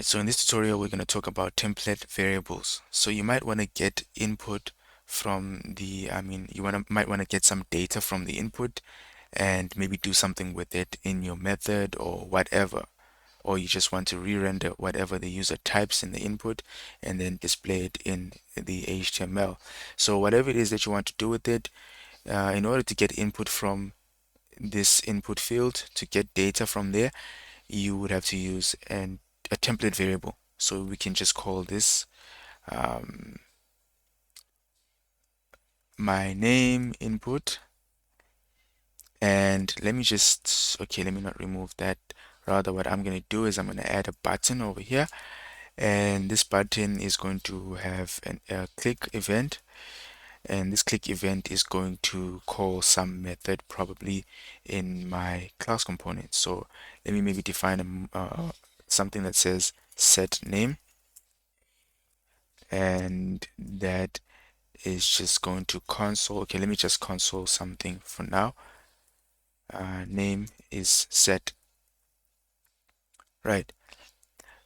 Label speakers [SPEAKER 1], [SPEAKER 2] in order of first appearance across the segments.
[SPEAKER 1] Alright, so in this tutorial we're going to talk about template variables. So you might want to get input from the, might want to get some data from the input and maybe do something with it in your method or whatever. Or you just want to re-render whatever the user types in the input and then display it in the HTML. So whatever it is that you want to do with it, in order to get input from this input field, to get data from there, you would have to use a template variable. So we can just call this my name input. And let me just, okay, let me not remove that. Rather, what I'm going to do is I'm going to add a button over here. And this button is going to have a click event. And this click event is going to call some method probably in my class component. So let me maybe define something that says set name, and that is just going to console. Okay, let me just console something for now. Name is set. Right.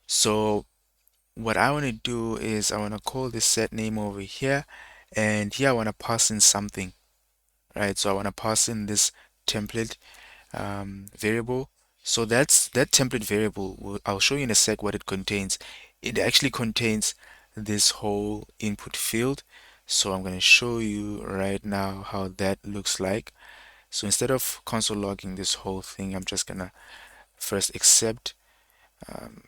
[SPEAKER 1] So what I want to do is I want to call this set name over here, and here I want to pass in something. Right. So I want to pass in this template variable. So that's that template variable. I'll show you in a sec what it contains. It actually contains this whole input field. So I'm going to show you right now how that looks like. So instead of console logging this whole thing, I'm just going to first accept, I'm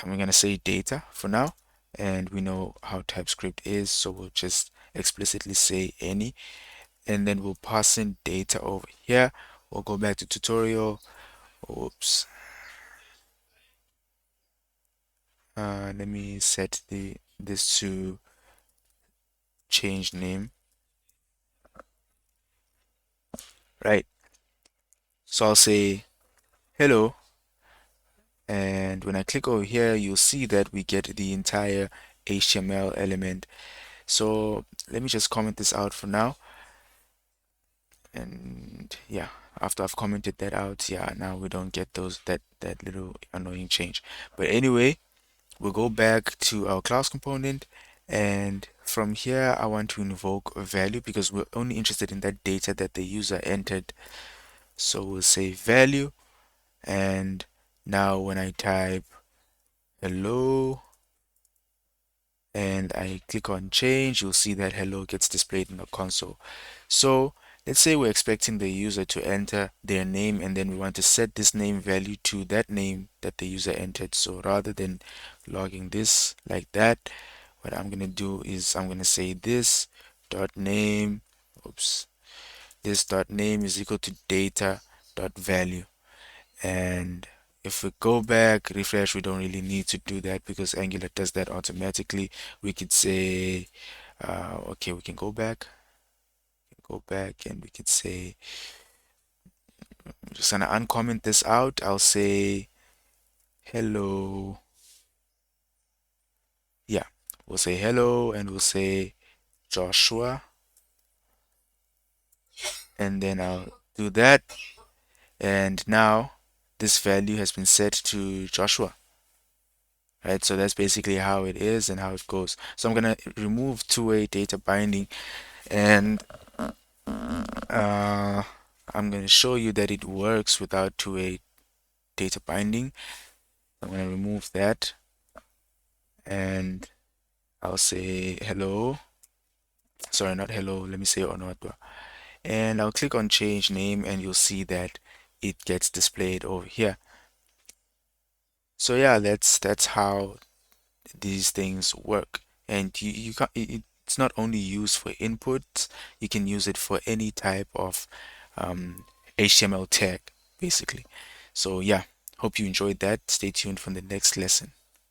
[SPEAKER 1] going to say data for now. And we know how TypeScript is, so we'll just explicitly say any, and then we'll pass in data over here. We'll go back to tutorial. Oops. Let me set this to change name. Right. So I'll say hello, and when I click over here, you'll see that we get the entire HTML element. So let me just comment this out for now. And yeah, after I've commented that out, yeah, now we don't get that little annoying change. But anyway, we'll go back to our class component, and from here I want to invoke a value because we're only interested in that data that the user entered. So we'll say value, and now when I type hello and I click on change, you'll see that hello gets displayed in the console. So let's say we're expecting the user to enter their name, and then we want to set this name value to that name that the user entered. So rather than logging this like that, what I'm going to do is I'm going to say this dot name, oops, this dot name is equal to data dot value. And if we go back, refresh, we don't really need to do that because Angular does that automatically. We could say, okay, we can go back and we could say, I'm just gonna uncomment this out. I'll say hello. Yeah, we'll say hello and we'll say Joshua, and then I'll do that. And now this value has been set to Joshua. Right, so that's basically how it is and how it goes. So I'm gonna remove two-way data binding, and uh, I'm gonna show you that it works without two-way data binding. I'm gonna remove that, and I'll say hello. Sorry, not hello. Let me say Onotwa. And I'll click on change name, and you'll see that it gets displayed over here. So yeah, that's how these things work. And you can it's not only used for input, you can use it for any type of HTML tag, basically. So yeah, hope you enjoyed that. Stay tuned for the next lesson.